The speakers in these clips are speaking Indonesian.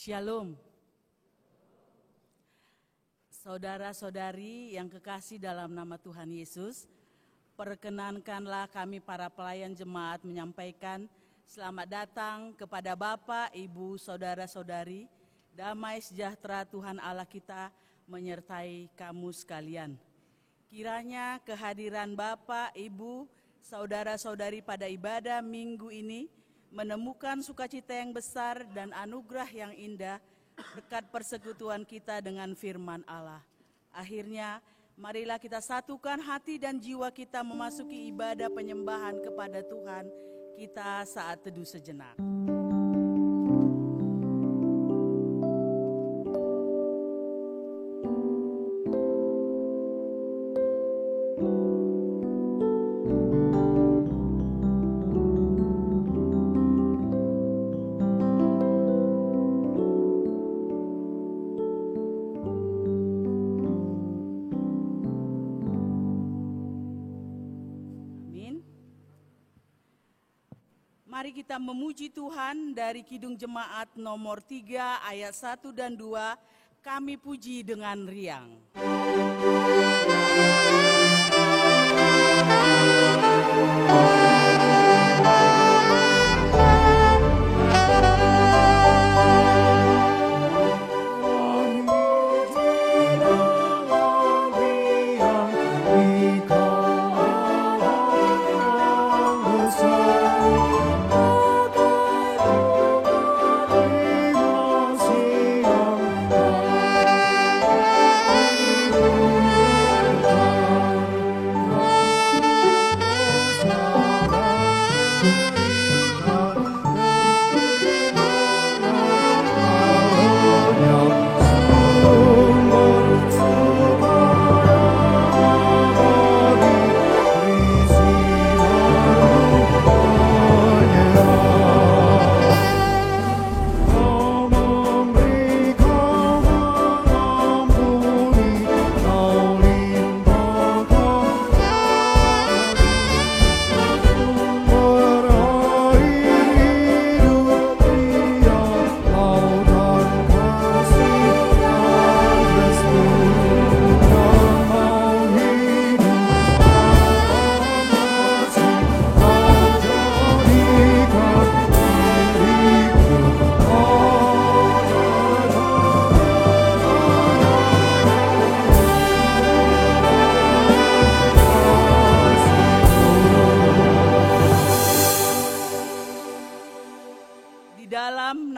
Shalom. Saudara-saudari yang kekasih dalam nama Tuhan Yesus, perkenankanlah kami para pelayan jemaat menyampaikan selamat datang kepada Bapak, Ibu, saudara-saudari. Damai sejahtera Tuhan Allah kita menyertai kamu sekalian. Kiranya kehadiran Bapak, Ibu, saudara-saudari pada ibadah minggu ini menemukan sukacita yang besar dan anugerah yang indah berkat persekutuan kita dengan firman Allah. Akhirnya, marilah kita satukan hati dan jiwa kita memasuki ibadah penyembahan kepada Tuhan kita saat teduh sejenak. Mari kita memuji Tuhan dari Kidung Jemaat nomor 3 ayat 1 dan 2, kami puji dengan riang.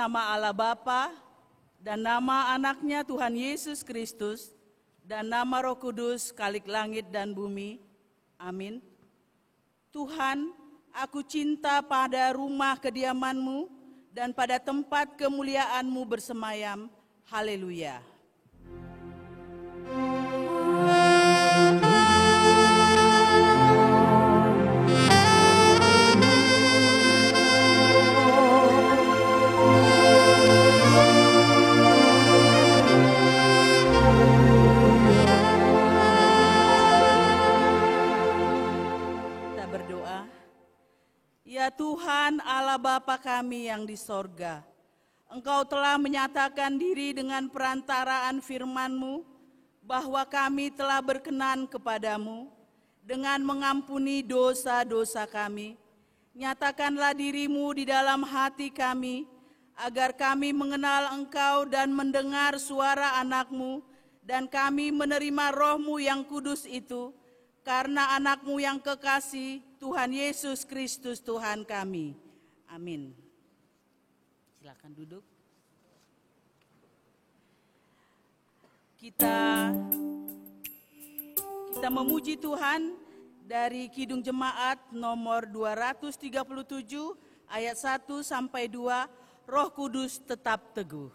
Nama Allah Bapa dan nama anaknya Tuhan Yesus Kristus dan nama Roh Kudus Khalik langit dan bumi. Amin. Tuhan, aku cinta pada rumah kediaman-Mu dan pada tempat kemuliaan-Mu bersemayam. Haleluya. Ya Tuhan Allah Bapa kami yang di sorga, Engkau telah menyatakan diri dengan perantaraan firman-Mu bahwa kami telah berkenan kepadamu dengan mengampuni dosa-dosa kami. Nyatakanlah diri-Mu di dalam hati kami, agar kami mengenal Engkau dan mendengar suara anak-Mu, dan kami menerima Roh-Mu yang kudus itu, karena anak-Mu yang kekasih, Tuhan Yesus Kristus Tuhan kami. Amin. Silakan duduk. Kita memuji Tuhan dari Kidung Jemaat nomor 237, ayat 1 sampai 2, Roh Kudus tetap teguh.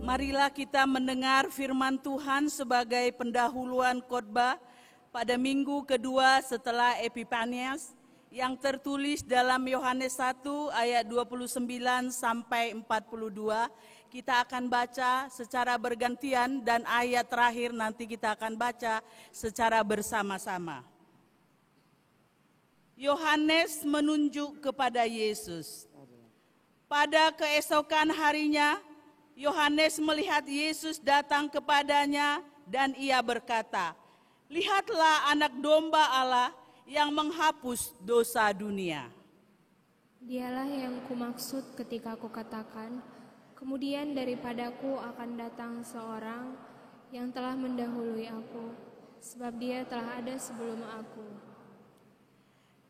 Marilah kita mendengar firman Tuhan sebagai pendahuluan khotbah pada minggu kedua setelah Epifanias yang tertulis dalam Yohanes 1 ayat 29 sampai 42. Kita akan baca secara bergantian dan ayat terakhir nanti kita akan baca secara bersama-sama. Yohanes menunjuk kepada Yesus. Pada keesokan harinya, Yohanes melihat Yesus datang kepadanya dan ia berkata, "Lihatlah anak domba Allah yang menghapus dosa dunia." Dialah yang kumaksud ketika kukatakan, kemudian daripadaku akan datang seorang yang telah mendahului aku, sebab dia telah ada sebelum aku.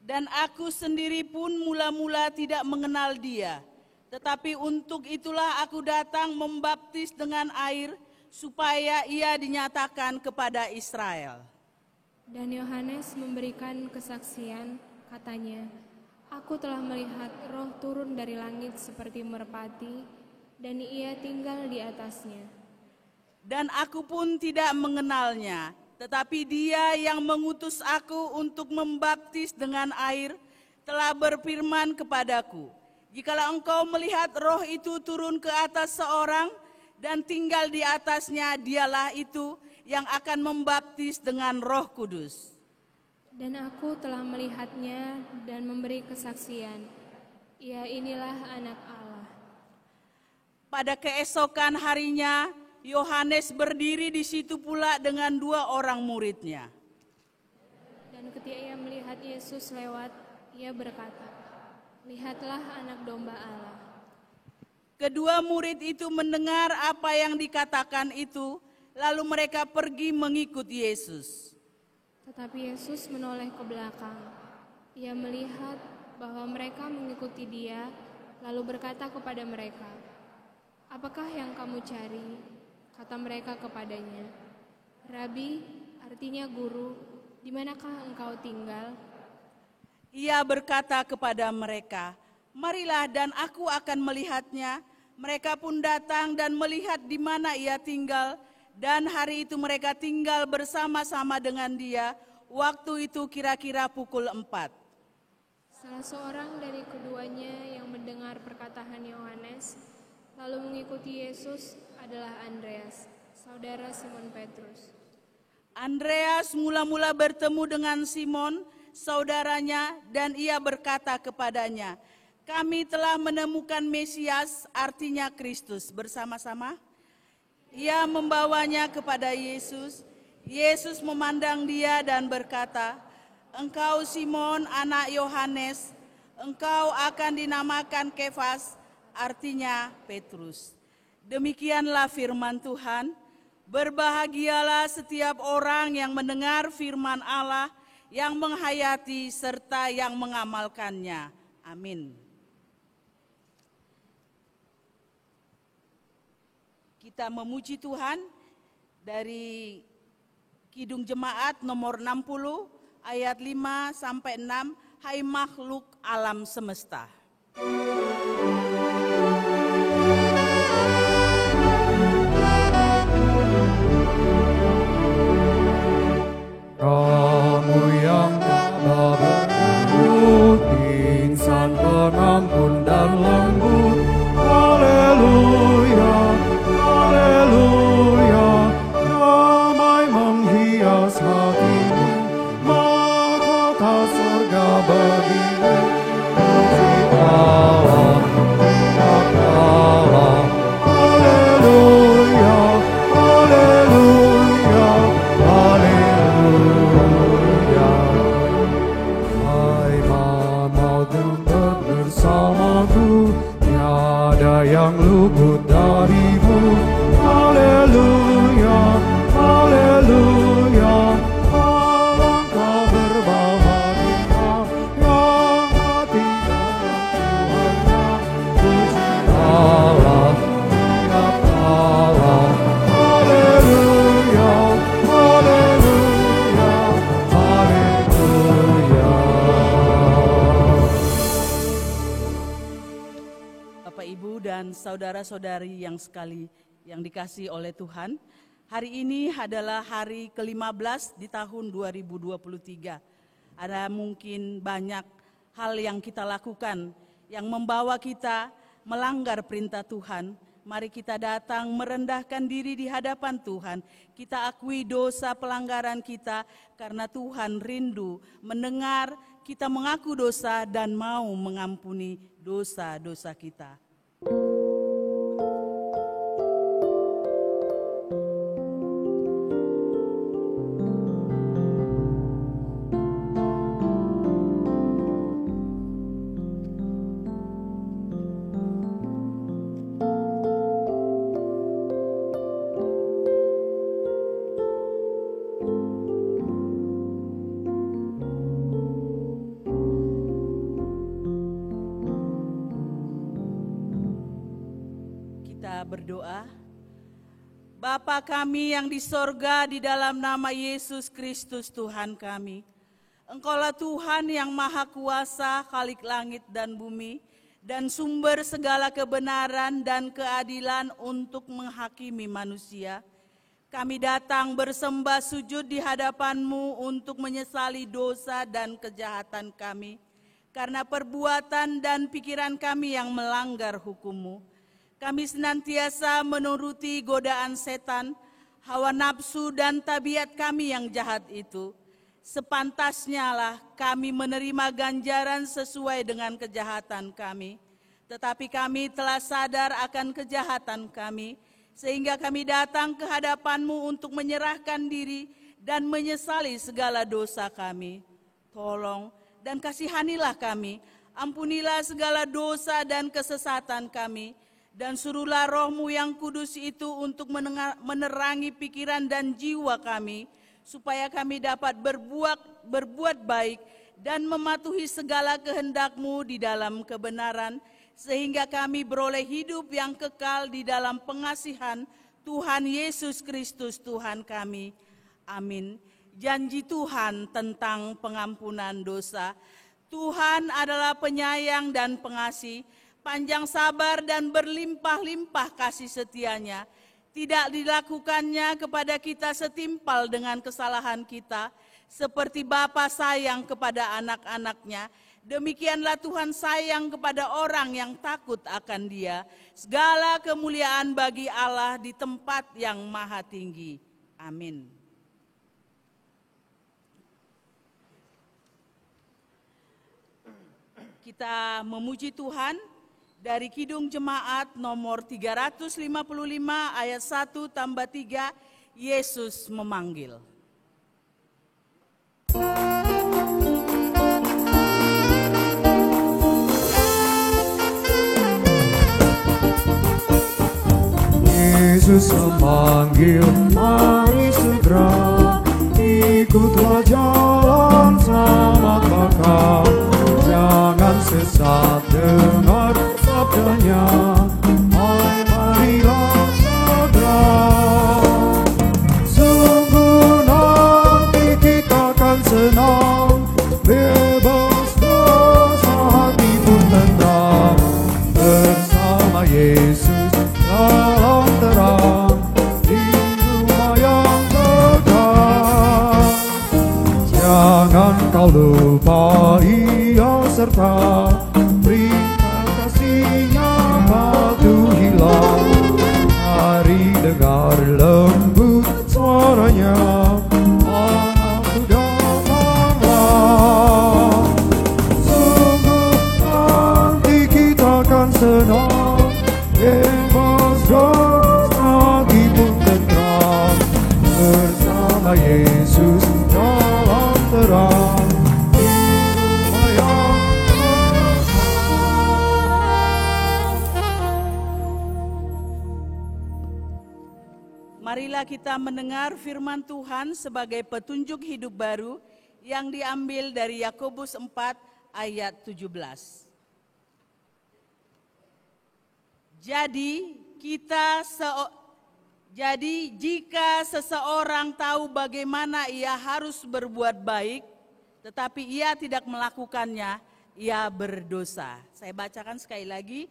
Dan aku sendiri pun mula-mula tidak mengenal dia. Tetapi untuk itulah aku datang membaptis dengan air, supaya ia dinyatakan kepada Israel. Dan Yohanes memberikan kesaksian, katanya, "Aku telah melihat Roh turun dari langit seperti merpati, dan ia tinggal di atasnya. Dan aku pun tidak mengenalnya, tetapi dia yang mengutus aku untuk membaptis dengan air, telah berfirman kepadaku, jikalau engkau melihat Roh itu turun ke atas seorang dan tinggal di atasnya, dialah itu yang akan membaptis dengan Roh Kudus." Dan aku telah melihatnya dan memberi kesaksian, ia inilah anak Allah. Pada keesokan harinya, Yohanes berdiri di situ pula dengan 2 orang muridnya. Dan ketika ia melihat Yesus lewat, ia berkata, "Lihatlah anak domba Allah." Kedua murid itu mendengar apa yang dikatakan itu, lalu mereka pergi mengikut Yesus. Tetapi Yesus menoleh ke belakang. Ia melihat bahwa mereka mengikuti Dia, lalu berkata kepada mereka, "Apakah yang kamu cari?" Kata mereka kepadanya, "Rabi," artinya guru, "di manakah engkau tinggal?" Ia berkata kepada mereka, "Marilah dan aku akan melihatnya." Mereka pun datang dan melihat di mana ia tinggal, dan hari itu mereka tinggal bersama-sama dengan dia. Waktu itu kira-kira pukul 4. Salah seorang dari keduanya yang mendengar perkataan Yohanes, lalu mengikuti Yesus adalah Andreas, saudara Simon Petrus. Andreas mula-mula bertemu dengan Simon, saudaranya, dan ia berkata kepadanya, "Kami telah menemukan Mesias," artinya Kristus, bersama-sama. Ia membawanya kepada Yesus. Yesus memandang dia dan berkata, "Engkau Simon, anak Yohanes, engkau akan dinamakan Kefas," artinya Petrus. Demikianlah firman Tuhan. Berbahagialah setiap orang yang mendengar firman Allah, yang menghayati serta yang mengamalkannya. Amin. Kita memuji Tuhan dari Kidung Jemaat nomor 60 ayat 5 sampai 6, "Hai makhluk alam semesta." Kamu yang tabah berlembut, insan pengampun dan lembut. Haleluya, haleluya, damai menghias hatimu, mahkota surga bagimu. Puji Allah, Allah, haleluya, haleluya, haleluya. Hai maut bersamaku, tiada yang luput darimu. Haleluya, haleluya, alangkah berbahagia yang mati dalam Tuhannya. Puji Allah, tiap Allah, haleluya, haleluya, haleluya. Bapak, Ibu, dan saudara-saudari yang dikasihi oleh Tuhan, hari ini adalah hari ke-15 di tahun 2023. Ada mungkin banyak hal yang kita lakukan yang membawa kita melanggar perintah Tuhan. Mari kita datang merendahkan diri di hadapan Tuhan. Kita akui dosa pelanggaran kita, karena Tuhan rindu mendengar kita mengaku dosa dan mau mengampuni dosa-dosa kita. Berdoa. Bapa kami yang di sorga, di dalam nama Yesus Kristus Tuhan kami, Engkaulah Tuhan yang maha kuasa, Khalik langit dan bumi, dan sumber segala kebenaran dan keadilan untuk menghakimi manusia. Kami datang bersembah sujud di hadapan-Mu untuk menyesali dosa dan kejahatan kami, karena perbuatan dan pikiran kami yang melanggar hukum-Mu. Kami senantiasa menuruti godaan setan, hawa nafsu dan tabiat kami yang jahat itu. Sepantasnya lah kami menerima ganjaran sesuai dengan kejahatan kami. Tetapi kami telah sadar akan kejahatan kami, sehingga kami datang ke hadapan-Mu untuk menyerahkan diri dan menyesali segala dosa kami. Tolong dan kasihanilah kami, ampunilah segala dosa dan kesesatan kami, dan suruhlah Roh-Mu yang kudus itu untuk menerangi pikiran dan jiwa kami, supaya kami dapat berbuat baik dan mematuhi segala kehendak-Mu di dalam kebenaran, sehingga kami beroleh hidup yang kekal di dalam pengasihan Tuhan Yesus Kristus Tuhan kami. Amin. Janji Tuhan tentang pengampunan dosa. Tuhan adalah penyayang dan pengasih, panjang sabar dan berlimpah-limpah kasih setianya. Tidak dilakukannya kepada kita setimpal dengan kesalahan kita, seperti Bapa sayang kepada anak-anaknya, demikianlah Tuhan sayang kepada orang yang takut akan Dia. Segala kemuliaan bagi Allah di tempat yang maha tinggi. Amin. Kita memuji Tuhan dari Kidung Jemaat nomor 355 ayat 1 tambah 3, Yesus memanggil. Yesus memanggil, mari segera ikutlah jalan selamat bakal. Jangan sesat dengar sabdanya, hai marilah segera. Sungguh nanti kita akan senang, bebas dosa hati pun tenang. Bersama Yesus dalam terang, di rumah yang kekal. Jangan kau lupa Ia serta perintah kasih-Nya patuhilah. Mari dengar lembut suaranya, anakku datanglah. Sungguh nanti kita akan senang, bebas dosa hati pun tenang. Bersama Yesus dalam terang, di rumah yang Marilah kita mendengar firman Tuhan sebagai petunjuk hidup baru yang diambil dari Yakobus 4 ayat 17. Jadi jika seseorang tahu bagaimana ia harus berbuat baik, tetapi ia tidak melakukannya, ia berdosa. Saya bacakan sekali lagi.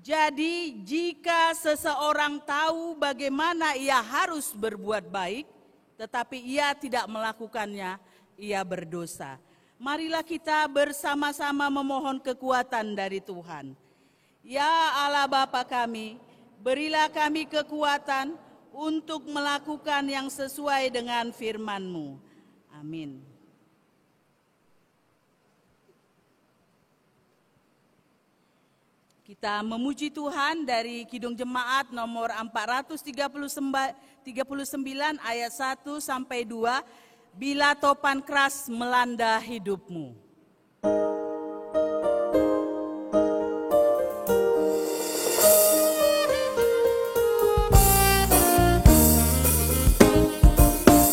Jadi jika seseorang tahu bagaimana ia harus berbuat baik, tetapi ia tidak melakukannya, ia berdosa. Marilah kita bersama-sama memohon kekuatan dari Tuhan. Ya Allah Bapa kami, berilah kami kekuatan untuk melakukan yang sesuai dengan firman-Mu. Amin. Kita memuji Tuhan dari Kidung Jemaat nomor 439 ayat 1 sampai 2. Bila topan keras melanda hidupmu.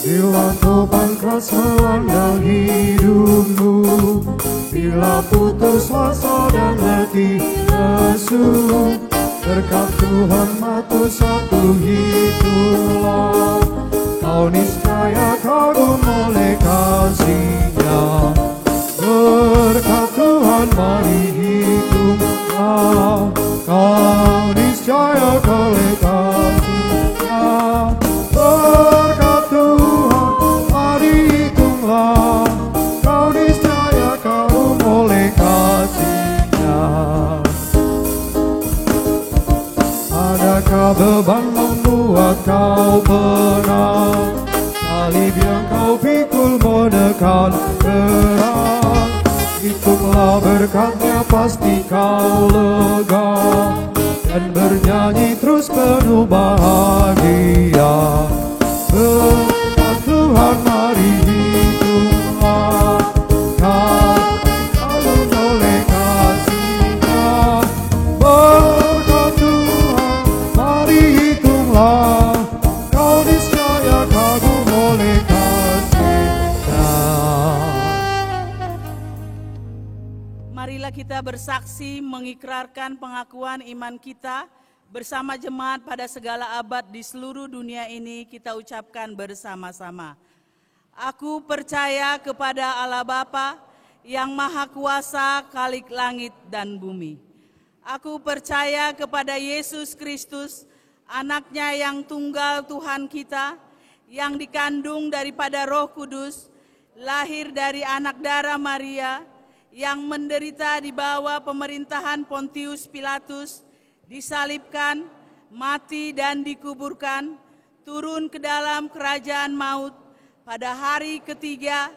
Bila topan keras melanda hidupmu, bila putus asa dan letih lesu, berkat Tuhan matu satu hiduplah. Kau niscaya kagum oleh kasih-Nya. Berkat Tuhan mari hitunglah, kau niscaya oleh kasih-Nya. Berkat Tuhan mari hitunglah, kau niscaya kagum oleh kasih-Nya. Adakah beban membuat kau penat? Salib yang kau pikul menekan berat. Hitunglah berkat-Nya pasti kau lega, dan bernyanyi terus penuh bahagia. Berkat Tuhan mari hitunglah, kau kagum oleh kasih-Nya. Berkat Tuhan mari hitunglah, kau niscaya kagum oleh kasih-Nya. Marilah kita bersaksi mengikrarkan pengakuan iman kita bersama jemaat pada segala abad di seluruh dunia ini. Kita ucapkan bersama-sama. Aku percaya kepada Allah Bapa yang Maha Kuasa, Khalik langit dan bumi. Aku percaya kepada Yesus Kristus, Anaknya yang tunggal Tuhan kita, yang dikandung daripada Roh Kudus, lahir dari anak darah Maria, yang menderita di bawah pemerintahan Pontius Pilatus, disalibkan, mati dan dikuburkan, turun ke dalam kerajaan maut, pada hari ketiga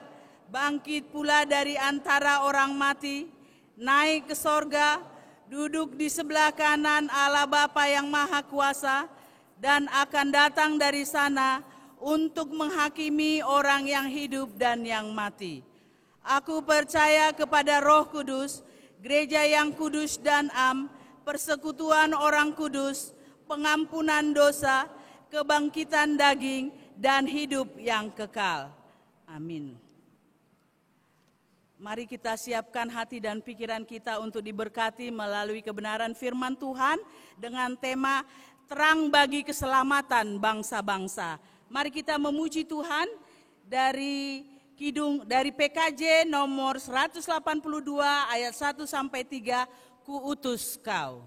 bangkit pula dari antara orang mati, naik ke sorga, duduk di sebelah kanan Allah Bapa yang Maha Kuasa, dan akan datang dari sana untuk menghakimi orang yang hidup dan yang mati. Aku percaya kepada Roh Kudus, gereja yang kudus dan am, persekutuan orang kudus, pengampunan dosa, kebangkitan daging, dan hidup yang kekal. Amin. Mari kita siapkan hati dan pikiran kita untuk diberkati melalui kebenaran firman Tuhan dengan tema terang bagi keselamatan bangsa-bangsa. Mari kita memuji Tuhan dari PKJ nomor 182 ayat 1 sampai 3, Ku utus kau.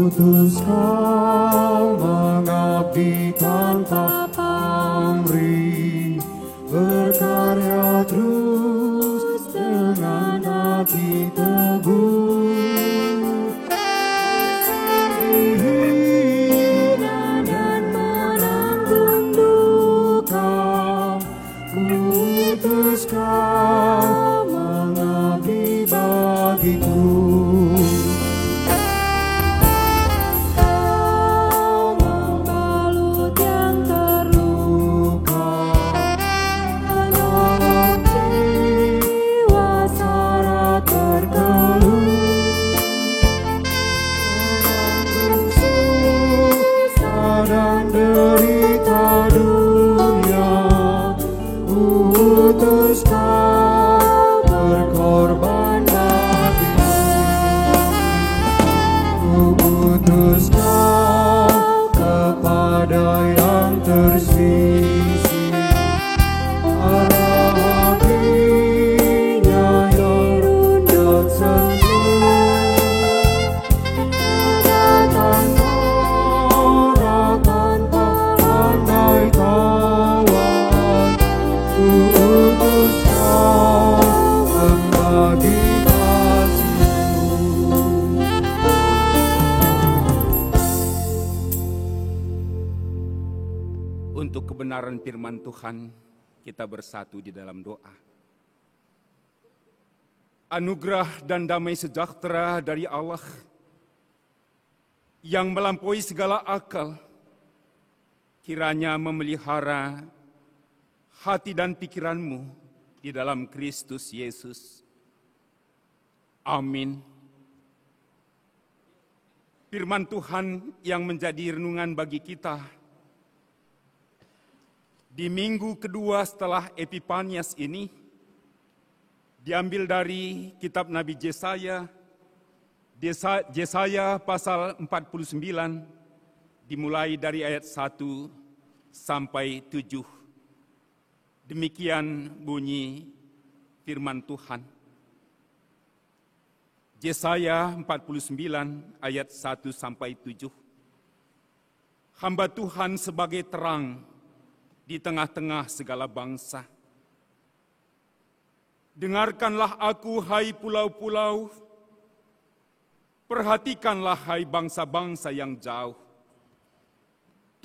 Utus kau mengabdi tanpa pamrih, berkarya terus dengan hati teguh, hina dan menanggung duka. Utus kau mengabdi bagiku. Untuk kebenaran firman Tuhan, kita bersatu di dalam doa. Anugerah dan damai sejahtera dari Allah yang melampaui segala akal, kiranya memelihara hati dan pikiranmu di dalam Kristus Yesus. Amin. Firman Tuhan yang menjadi renungan bagi kita di minggu kedua setelah Epifanias ini diambil dari kitab Nabi Yesaya, Yesaya pasal 49, dimulai dari ayat 1 sampai 7. Demikian bunyi firman Tuhan. Yesaya 49 ayat 1 sampai 7. Hamba Tuhan sebagai terang di tengah-tengah segala bangsa. Dengarkanlah aku, hai pulau-pulau, perhatikanlah, hai bangsa-bangsa yang jauh.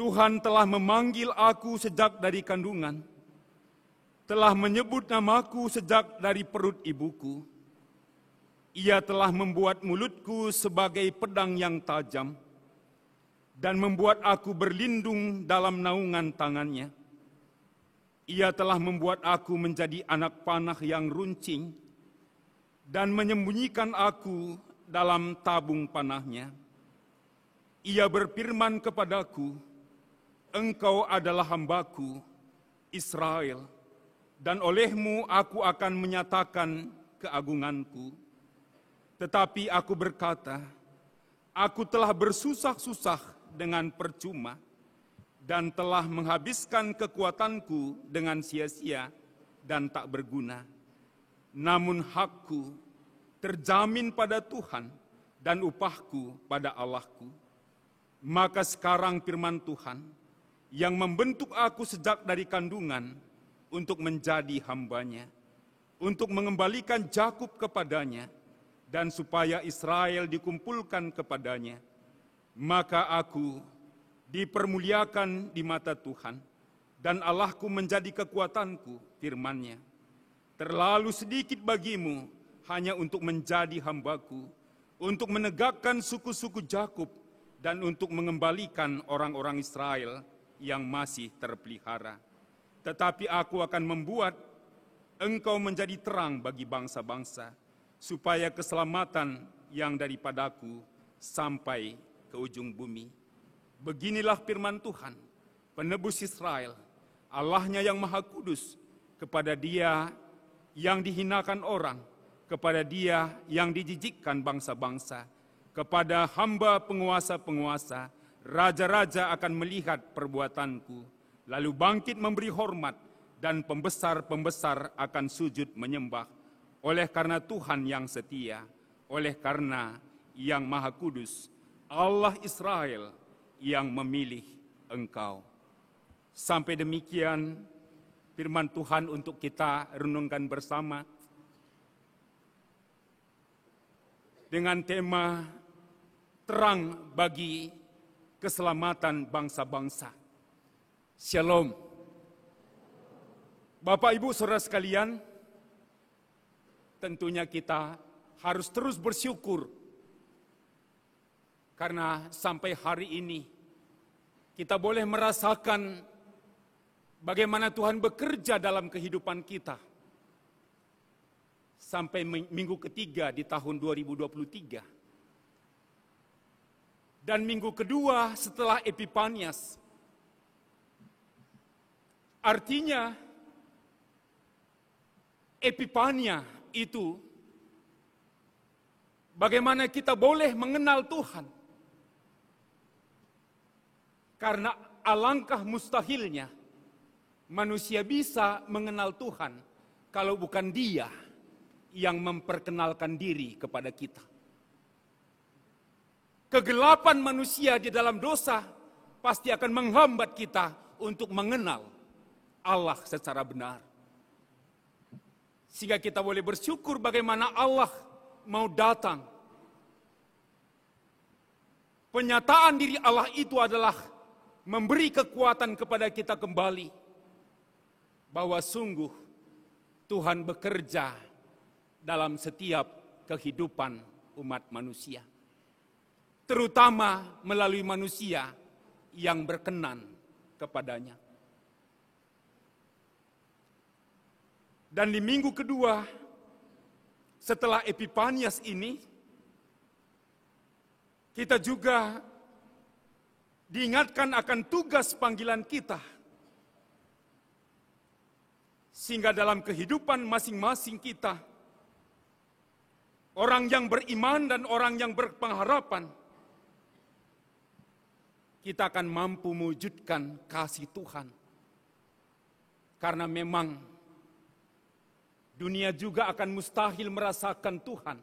Tuhan telah memanggil aku sejak dari kandungan, telah menyebut namaku sejak dari perut ibuku. Ia telah membuat mulutku sebagai pedang yang tajam, dan membuat aku berlindung dalam naungan tangannya. Ia telah membuat aku menjadi anak panah yang runcing, dan menyembunyikan aku dalam tabung panahnya. Ia berfirman kepadaku, engkau adalah hambaku, Israel, dan olehmu aku akan menyatakan keagunganku. Tetapi aku berkata, aku telah bersusah-susah dengan percuma, dan telah menghabiskan kekuatanku dengan sia-sia dan tak berguna. Namun hakku terjamin pada Tuhan dan upahku pada Allahku. Maka sekarang firman Tuhan yang membentuk aku sejak dari kandungan untuk menjadi hambanya, untuk mengembalikan Yakub kepadanya, dan supaya Israel dikumpulkan kepadanya. Maka aku dipermuliakan di mata Tuhan, dan Allahku menjadi kekuatanku, firman-Nya. Terlalu sedikit bagimu hanya untuk menjadi hambaku, untuk menegakkan suku-suku Yakub, dan untuk mengembalikan orang-orang Israel yang masih terpelihara. Tetapi aku akan membuat engkau menjadi terang bagi bangsa-bangsa, supaya keselamatan yang daripadaku sampai ke ujung bumi. Beginilah firman Tuhan, penebus Israel, Allahnya yang Maha Kudus, kepada Dia yang dihinakan orang, kepada Dia yang dijijikkan bangsa-bangsa, kepada hamba penguasa-penguasa, raja-raja akan melihat perbuatanku, lalu bangkit memberi hormat, dan pembesar-pembesar akan sujud menyembah, oleh karena Tuhan yang setia, oleh karena yang Maha Kudus, Allah Israel yang memilih engkau. Sampai demikian firman Tuhan untuk kita renungkan bersama dengan tema terang bagi keselamatan bangsa-bangsa. Shalom. Bapak, Ibu, Saudara sekalian, tentunya kita harus terus bersyukur karena sampai hari ini kita boleh merasakan bagaimana Tuhan bekerja dalam kehidupan kita. Sampai minggu ketiga di tahun 2023. Dan minggu kedua setelah Epifanias. Artinya, Epifania itu bagaimana kita boleh mengenal Tuhan. Karena alangkah mustahilnya manusia bisa mengenal Tuhan kalau bukan Dia yang memperkenalkan diri kepada kita. Kegelapan manusia di dalam dosa pasti akan menghambat kita untuk mengenal Allah secara benar. Sehingga kita boleh bersyukur bagaimana Allah mau datang. Penyataan diri Allah itu adalah memberi kekuatan kepada kita kembali. Bahwa sungguh Tuhan bekerja dalam setiap kehidupan umat manusia. Terutama melalui manusia yang berkenan kepadanya. Dan di minggu kedua setelah Epifanias ini, kita juga diingatkan akan tugas panggilan kita. Sehingga dalam kehidupan masing-masing kita, orang yang beriman dan orang yang berpengharapan, kita akan mampu mewujudkan kasih Tuhan. Karena memang dunia juga akan mustahil merasakan Tuhan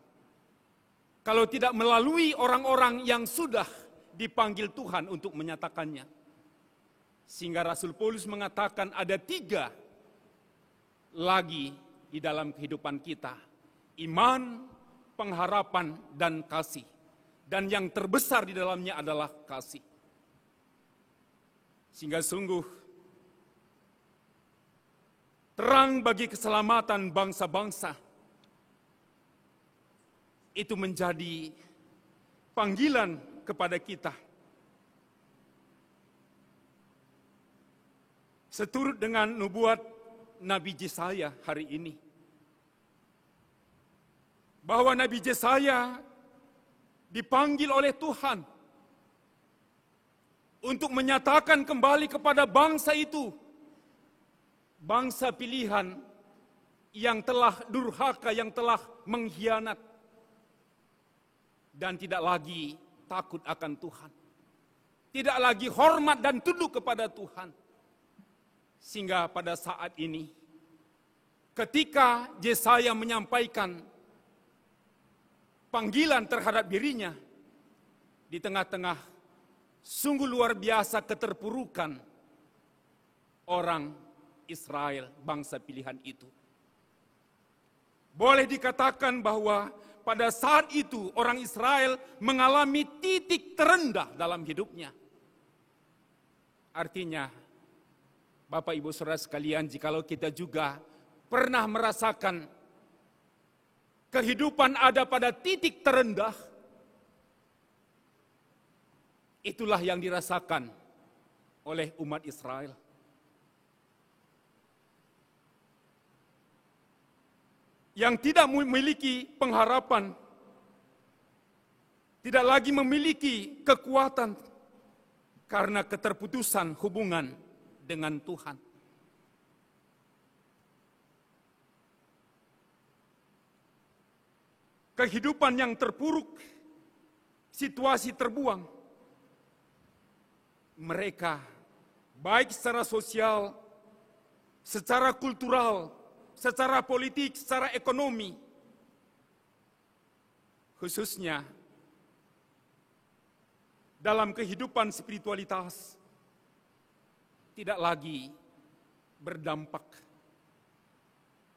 kalau tidak melalui orang-orang yang sudah dipanggil Tuhan untuk menyatakannya. Sehingga Rasul Paulus mengatakan ada 3 lagi di dalam kehidupan kita. Iman, pengharapan, dan kasih. Dan yang terbesar di dalamnya adalah kasih. Sehingga sungguh terang bagi keselamatan bangsa-bangsa itu menjadi panggilan kepada kita. Seturut dengan nubuat Nabi Yesaya hari ini. bahwa Nabi Yesaya dipanggil oleh Tuhan untuk menyatakan kembali kepada bangsa itu, bangsa pilihan yang telah durhaka, yang telah mengkhianat dan tidak lagi takut akan Tuhan, tidak lagi hormat dan tunduk kepada Tuhan. Sehingga pada saat ini, ketika Yesaya menyampaikan panggilan terhadap dirinya, di tengah-tengah sungguh luar biasa keterpurukan orang Israel, bangsa pilihan itu. Boleh dikatakan bahwa pada saat itu orang Israel mengalami titik terendah dalam hidupnya. Artinya, Bapak Ibu Saudara sekalian, jikalau kita juga pernah merasakan kehidupan ada pada titik terendah, itulah yang dirasakan oleh umat Israel. Yang tidak memiliki pengharapan, tidak lagi memiliki kekuatan karena keterputusan hubungan dengan Tuhan. Kehidupan yang terpuruk, situasi terbuang. Mereka baik secara sosial, secara kultural, secara politik, secara ekonomi, khususnya dalam kehidupan spiritualitas, tidak lagi berdampak.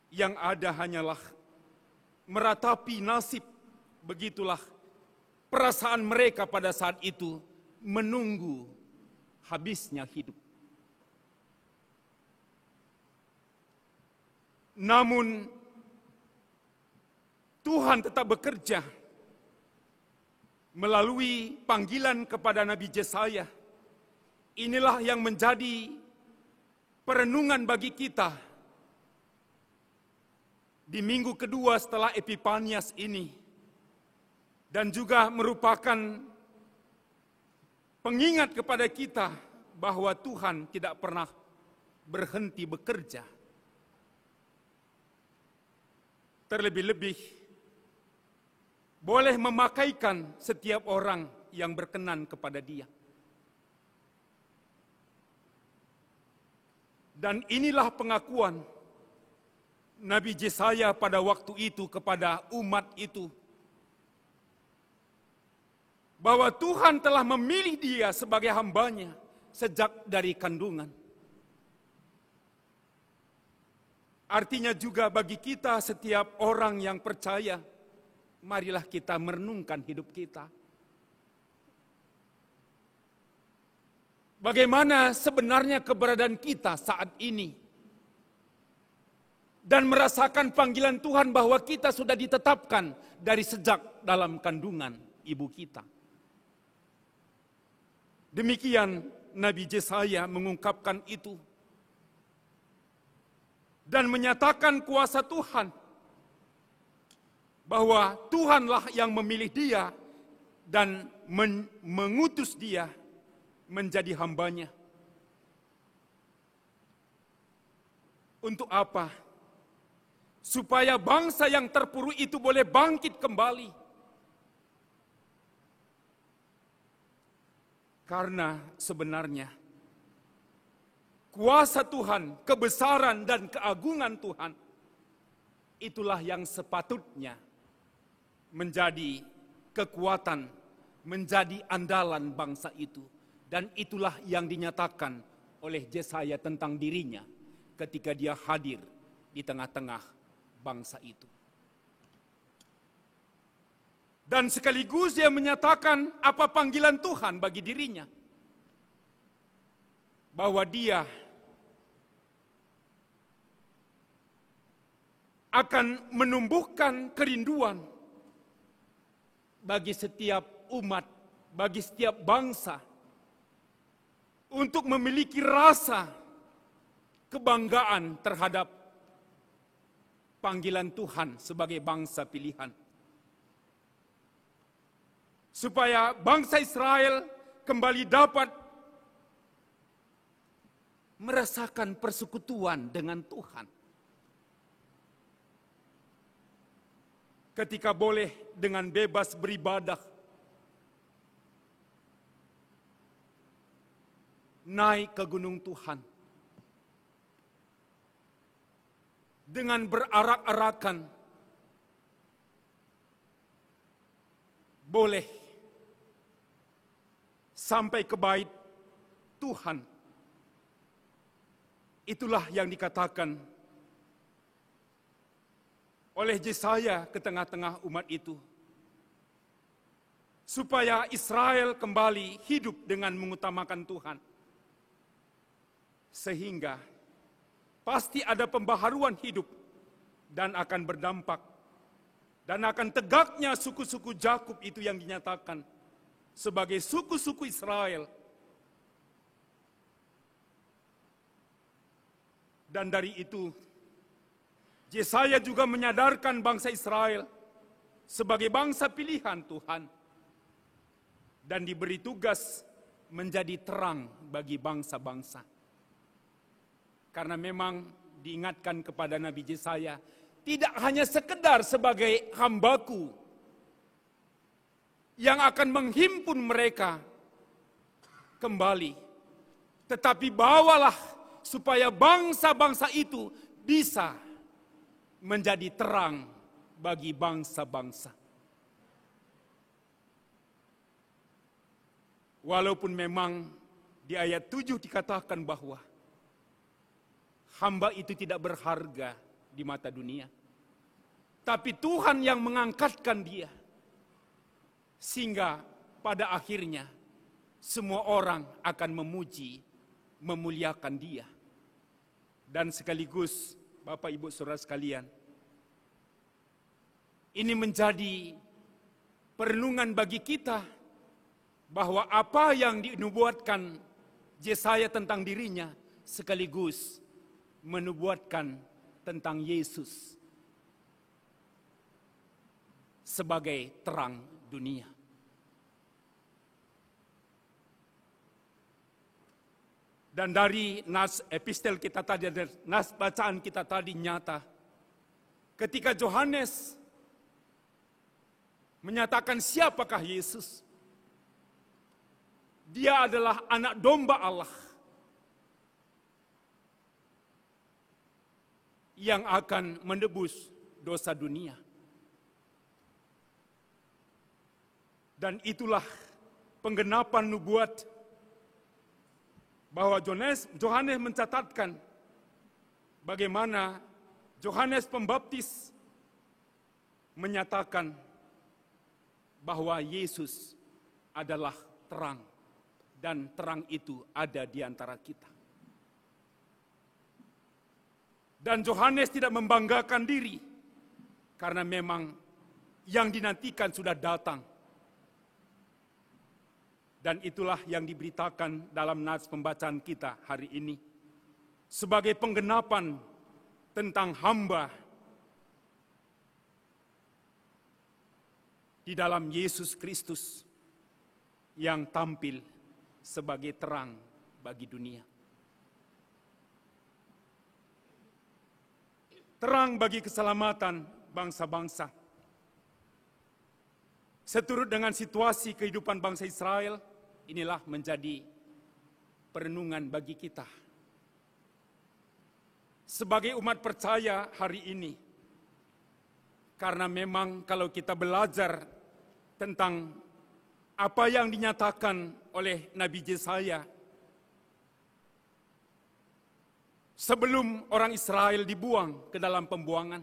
Yang ada hanyalah meratapi nasib. Begitulah perasaan mereka pada saat itu, menunggu habisnya hidup. Namun Tuhan tetap bekerja melalui panggilan kepada Nabi Yesaya. Inilah yang menjadi perenungan bagi kita di minggu kedua setelah Epifanias ini, dan juga merupakan pengingat kepada kita bahwa Tuhan tidak pernah berhenti bekerja. Terlebih-lebih boleh memakaikan setiap orang yang berkenan kepada Dia. Dan inilah pengakuan Nabi Yesaya pada waktu itu kepada umat itu, bahwa Tuhan telah memilih dia sebagai hambanya sejak dari kandungan. Artinya juga bagi kita, setiap orang yang percaya, marilah kita merenungkan hidup kita. Bagaimana sebenarnya keberadaan kita saat ini, dan merasakan panggilan Tuhan bahwa kita sudah ditetapkan dari sejak dalam kandungan ibu kita. Demikian Nabi Yesaya mengungkapkan itu dan menyatakan kuasa Tuhan, bahwa Tuhanlah yang memilih dia dan mengutus dia menjadi hambanya. Untuk apa? Supaya bangsa yang terpuruk itu boleh bangkit kembali. Karena sebenarnya kuasa Tuhan, kebesaran dan keagungan Tuhan, itulah yang sepatutnya menjadi kekuatan, menjadi andalan bangsa itu. Dan itulah yang dinyatakan oleh Yesaya tentang dirinya ketika dia hadir di tengah-tengah bangsa itu. Dan sekaligus dia menyatakan apa panggilan Tuhan bagi dirinya. Bahwa dia akan menumbuhkan kerinduan bagi setiap umat, bagi setiap bangsa, untuk memiliki rasa kebanggaan terhadap panggilan Tuhan sebagai bangsa pilihan. supaya bangsa Israel kembali dapat merasakan persekutuan dengan Tuhan. Ketika boleh dengan bebas beribadah, naik ke gunung Tuhan, dengan berarak-arakan, boleh sampai ke bait Tuhan. Itulah yang dikatakan oleh Yesaya ke tengah-tengah umat itu, supaya Israel kembali hidup dengan mengutamakan Tuhan. Sehingga pasti ada pembaharuan hidup dan akan berdampak, dan akan tegaknya suku-suku Yakub itu yang dinyatakan sebagai suku-suku Israel. Dan dari itu, Yesaya juga menyadarkan bangsa Israel sebagai bangsa pilihan Tuhan dan diberi tugas menjadi terang bagi bangsa-bangsa. Karena memang diingatkan kepada Nabi Yesaya, tidak hanya sekedar sebagai hambaku yang akan menghimpun mereka kembali, tetapi bawalah supaya bangsa-bangsa itu bisa menjadi terang bagi bangsa-bangsa. Walaupun memang di ayat 7 dikatakan bahwa hamba itu tidak berharga di mata dunia, tapi Tuhan yang mengangkatkan dia, sehingga pada akhirnya semua orang akan memuji, memuliakan dia. Dan sekaligus Bapak Ibu Saudara sekalian, ini menjadi perenungan bagi kita bahwa apa yang dinubuatkan Yesaya tentang dirinya sekaligus menubuatkan tentang Yesus sebagai terang dunia. Dan dari nas epistel kita tadi, dari nas bacaan kita tadi nyata, ketika Yohanes menyatakan siapakah Yesus, dia adalah anak domba Allah yang akan menebus dosa dunia. Dan itulah penggenapan nubuat bahwa Yohanes mencatatkan bagaimana Yohanes Pembaptis menyatakan bahwa Yesus adalah terang dan terang itu ada di antara kita. Dan Yohanes tidak membanggakan diri karena memang yang dinantikan sudah datang. Dan itulah yang diberitakan dalam nas pembacaan kita hari ini sebagai penggenapan tentang hamba di dalam Yesus Kristus yang tampil sebagai terang bagi dunia. Terang bagi keselamatan bangsa-bangsa. Seturut dengan situasi kehidupan bangsa Israel, inilah menjadi perenungan bagi kita. Sebagai umat percaya hari ini, karena memang kalau kita belajar tentang apa yang dinyatakan oleh Nabi Yesaya, sebelum orang Israel dibuang ke dalam pembuangan,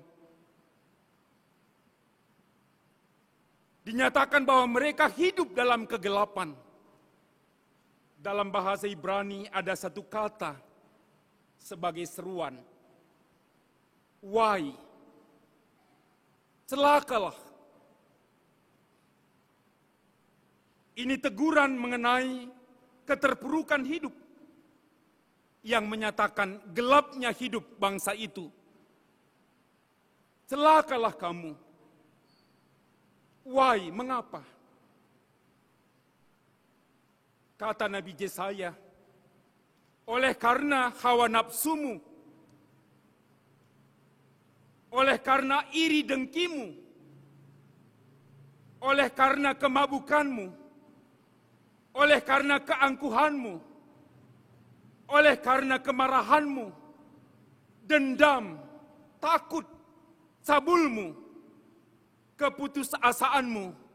dinyatakan bahwa mereka hidup dalam kegelapan. Dalam bahasa Ibrani ada satu kata sebagai seruan. Why? Celakalah. Ini teguran mengenai keterpurukan hidup yang menyatakan gelapnya hidup bangsa itu. Celakalah kamu. Why? Mengapa? Kata Nabi Yesaya, oleh karena hawa nafsumu, oleh karena iri dengkimu, oleh karena kemabukanmu, oleh karena keangkuhanmu, oleh karena kemarahanmu, dendam, takut, cabulmu, keputusasaanmu,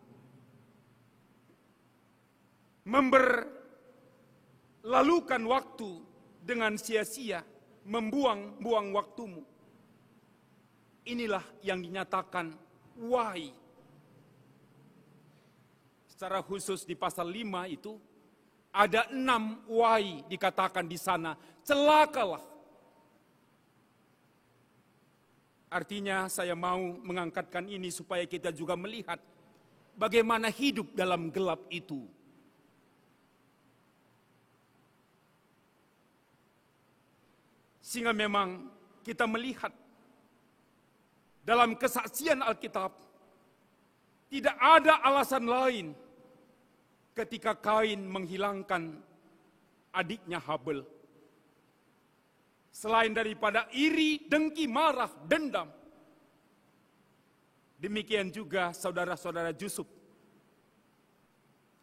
memberlalukan waktu dengan sia-sia, membuang-buang waktumu. Inilah yang dinyatakan wahai. Secara khusus di pasal 5 itu, ada 6 wahai dikatakan di sana, celakalah. Artinya saya mau mengangkatkan ini supaya kita juga melihat bagaimana hidup dalam gelap itu. Sehingga memang kita melihat dalam kesaksian Alkitab, tidak ada alasan lain ketika Kain menghilangkan adiknya Habel. Selain daripada iri, dengki, marah, dendam. Demikian juga saudara-saudara Yusuf,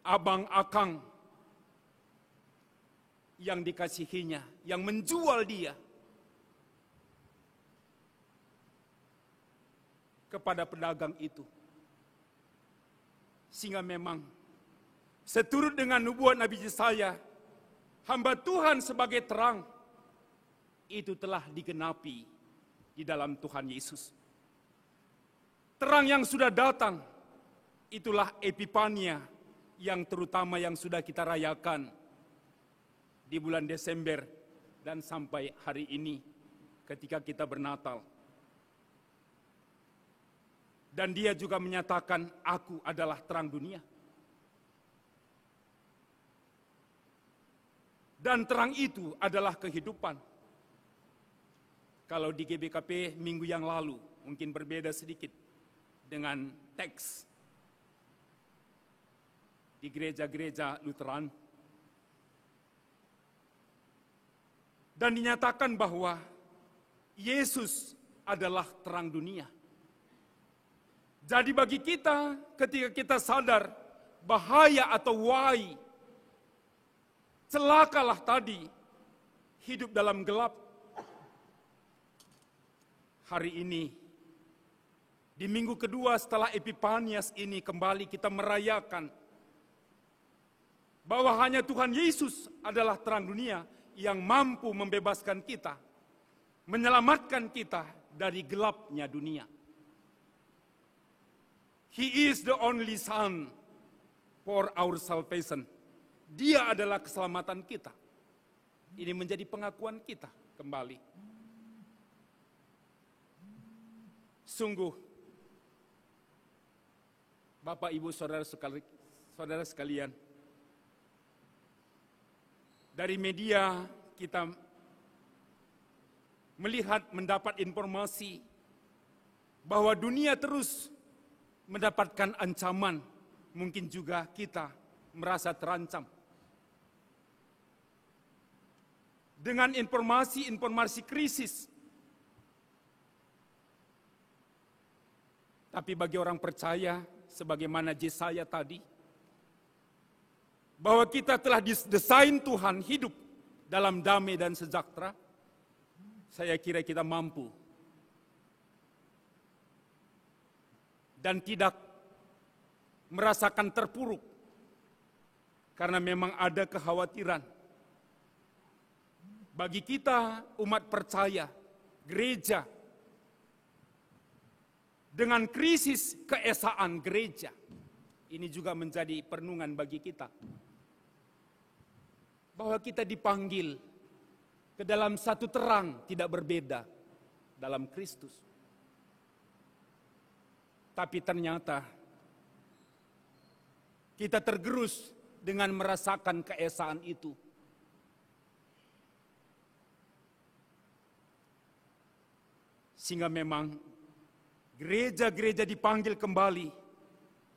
abang akang yang dikasihinya, yang menjual dia kepada pedagang itu. Sehingga memang seturut dengan nubuat Nabi Yesaya, hamba Tuhan sebagai terang, itu telah digenapi di dalam Tuhan Yesus. Terang yang sudah datang, itulah Epifania yang terutama yang sudah kita rayakan di bulan Desember dan sampai hari ini ketika kita bernatal. Dan dia juga menyatakan, aku adalah terang dunia. Dan terang itu adalah kehidupan. Kalau di GBKP minggu yang lalu, mungkin berbeda sedikit dengan teks di gereja-gereja Lutheran. Dan dinyatakan bahwa Yesus adalah terang dunia. Jadi bagi kita, ketika kita sadar bahaya atau wahai, celakalah tadi hidup dalam gelap. Hari ini, di minggu kedua setelah Epifanias ini kembali kita merayakan bahwa hanya Tuhan Yesus adalah terang dunia yang mampu membebaskan kita, menyelamatkan kita dari gelapnya dunia. He is the only Son for our salvation. Dia adalah keselamatan kita. Ini menjadi pengakuan kita kembali. Sungguh, Bapak, Ibu, saudara sekalian, dari media kita melihat, mendapat informasi bahwa dunia terus mendapatkan ancaman, mungkin juga kita merasa terancam. Dengan informasi krisis. Tapi bagi orang percaya, sebagaimana Yesaya tadi, bahwa kita telah didesain Tuhan hidup dalam damai dan sejahtera, saya kira kita mampu dan tidak merasakan terpuruk karena memang ada kekhawatiran. Bagi kita umat percaya, gereja, dengan krisis keesaan gereja, ini juga menjadi perenungan bagi kita. Bahwa kita dipanggil ke dalam satu terang tidak berbeda dalam Kristus. Tapi ternyata kita tergerus dengan merasakan keesaan itu. Sehingga memang gereja-gereja dipanggil kembali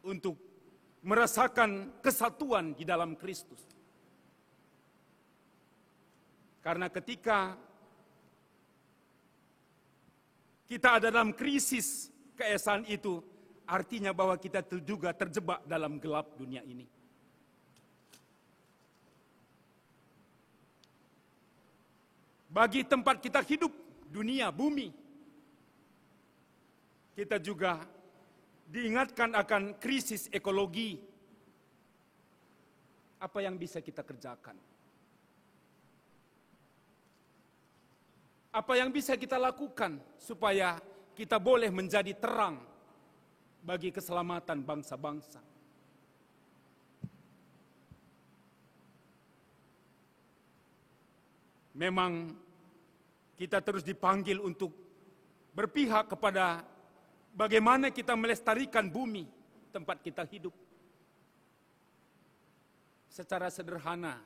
untuk merasakan kesatuan di dalam Kristus. Karena ketika kita ada dalam krisis keesaan itu, artinya bahwa kita juga terjebak dalam gelap dunia ini. Bagi tempat kita hidup, dunia, bumi, kita juga diingatkan akan krisis ekologi. Apa yang bisa kita kerjakan? Apa yang bisa kita lakukan supaya kita boleh menjadi terang bagi keselamatan bangsa-bangsa? Memang kita terus dipanggil untuk berpihak kepada bagaimana kita melestarikan bumi tempat kita hidup. Secara sederhana,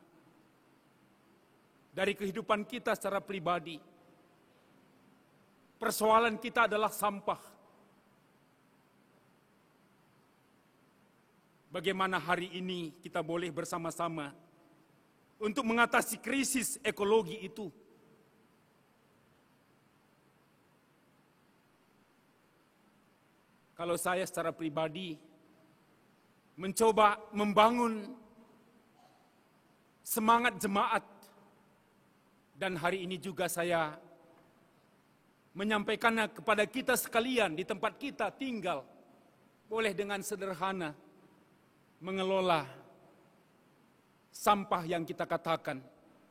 dari kehidupan kita secara pribadi, persoalan kita adalah sampah. Bagaimana hari ini kita boleh bersama-sama untuk mengatasi krisis ekologi itu. Kalau saya secara pribadi mencoba membangun semangat jemaat, dan hari ini juga saya menyampaikannya kepada kita sekalian di tempat kita tinggal, boleh dengan sederhana mengelola sampah yang kita katakan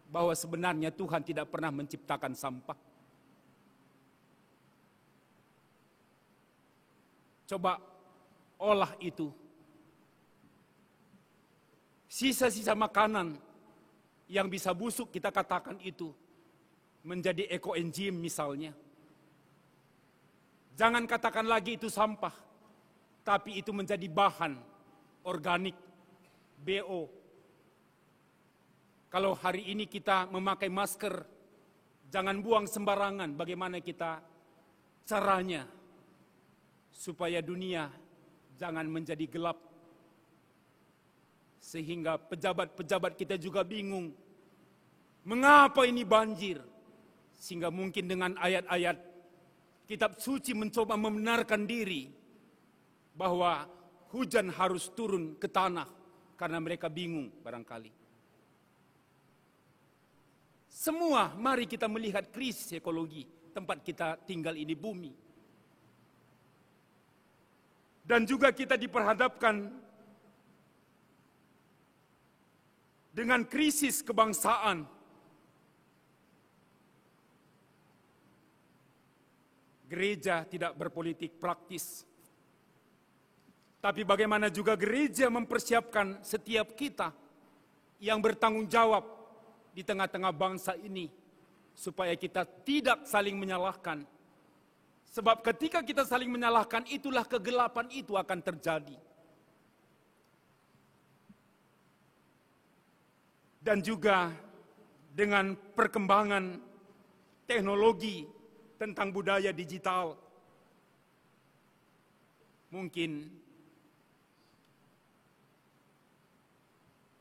bahwa sebenarnya Tuhan tidak pernah menciptakan sampah. Coba olah itu. Sisa-sisa makanan yang bisa busuk kita katakan itu menjadi ekoenzim misalnya. Jangan katakan lagi itu sampah, tapi itu menjadi bahan organik, BO. Kalau hari ini kita memakai masker, jangan buang sembarangan. Bagaimana kita caranya supaya dunia jangan menjadi gelap. Sehingga pejabat-pejabat kita juga bingung. Mengapa ini banjir? Sehingga mungkin dengan ayat-ayat kitab suci mencoba membenarkan diri bahwa hujan harus turun ke tanah karena mereka bingung barangkali. Semua mari kita melihat krisis ekologi tempat kita tinggal ini, bumi. Dan juga kita diperhadapkan dengan krisis kebangsaan. Gereja tidak berpolitik praktis. Tapi bagaimana juga gereja mempersiapkan setiap kita yang bertanggung jawab di tengah-tengah bangsa ini, supaya kita tidak saling menyalahkan. Sebab ketika kita saling menyalahkan, itulah kegelapan itu akan terjadi. Dan juga dengan perkembangan teknologi tentang budaya digital, mungkin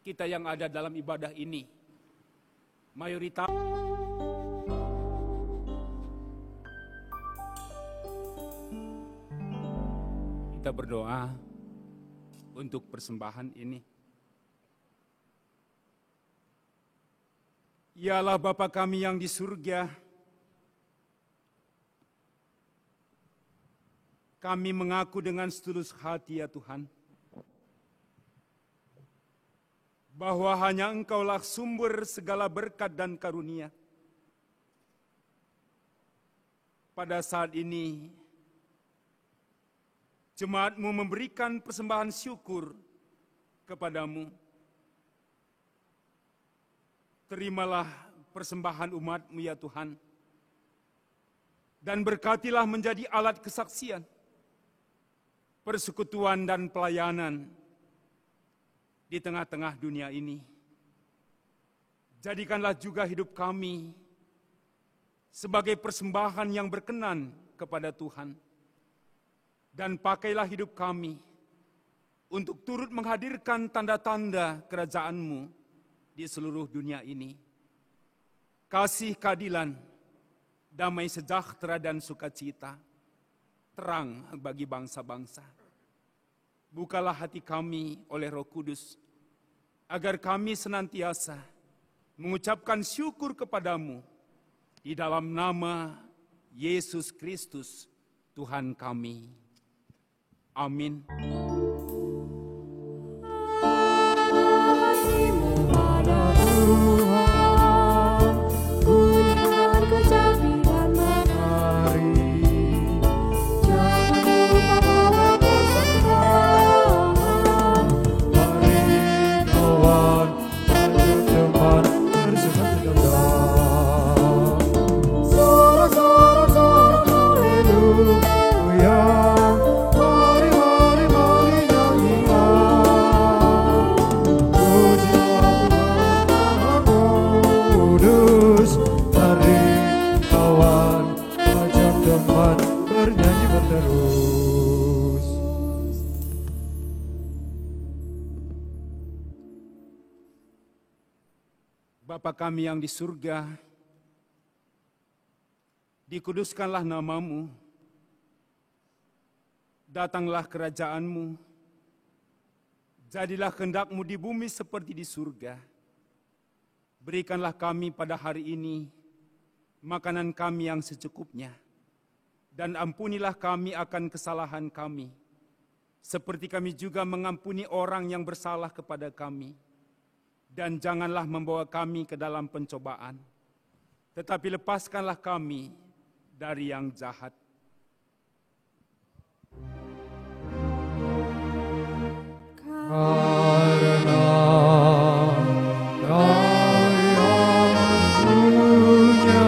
kita yang ada dalam ibadah ini, mayoritas kita berdoa untuk persembahan ini. Ya Allah Bapa kami yang di surga, kami mengaku dengan setulus hati ya Tuhan, bahwa hanya Engkaulah sumber segala berkat dan karunia. Pada saat ini, jemaat-Mu memberikan persembahan syukur kepadamu. Terimalah persembahan umat-Mu ya Tuhan, dan berkatilah menjadi alat kesaksian, persekutuan dan pelayanan di tengah-tengah dunia ini. Jadikanlah juga hidup kami sebagai persembahan yang berkenan kepada Tuhan, dan pakailah hidup kami untuk turut menghadirkan tanda-tanda kerajaan-Mu di seluruh dunia ini. kasih keadilan, damai sejahtera dan sukacita, terang bagi bangsa-bangsa. Bukalah hati kami oleh Roh Kudus, agar kami senantiasa mengucapkan syukur kepadamu di dalam nama Yesus Kristus, Tuhan kami. Amin. Hatimu pada Tuhan, bunyikan kecapi dan menari. Jangan lupa bersedekah. Mari kawan, teman bersedekah. Sorak-sorak haleluya. Mari nyanyikan. Puji Tuhan Kudus. Mari kawan, ajak teman bernyanyi berterus. Bapa kami yang di surga, dikuduskanlah namamu, datanglah kerajaanmu, jadilah kehendakmu di bumi seperti di surga. Berikanlah kami pada hari ini makanan kami yang secukupnya, dan ampunilah kami akan kesalahan kami, seperti kami juga mengampuni orang yang bersalah kepada kami. Dan janganlah membawa kami ke dalam pencobaan, tetapi lepaskanlah kami dari yang jahat. Karena Kalian punya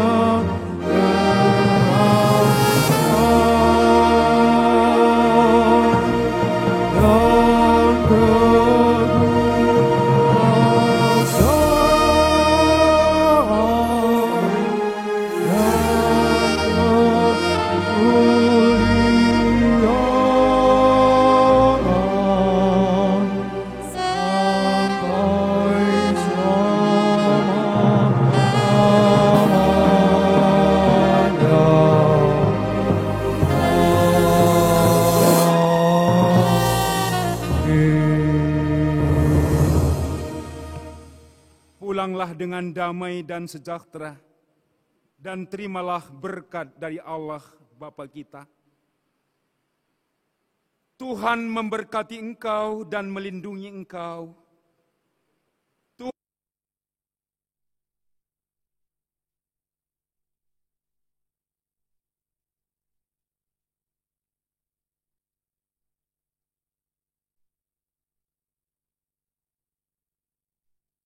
Pulanglah dengan damai dan sejahtera, dan terimalah berkat dari Allah Bapa kita. Tuhan memberkati engkau dan melindungi engkau.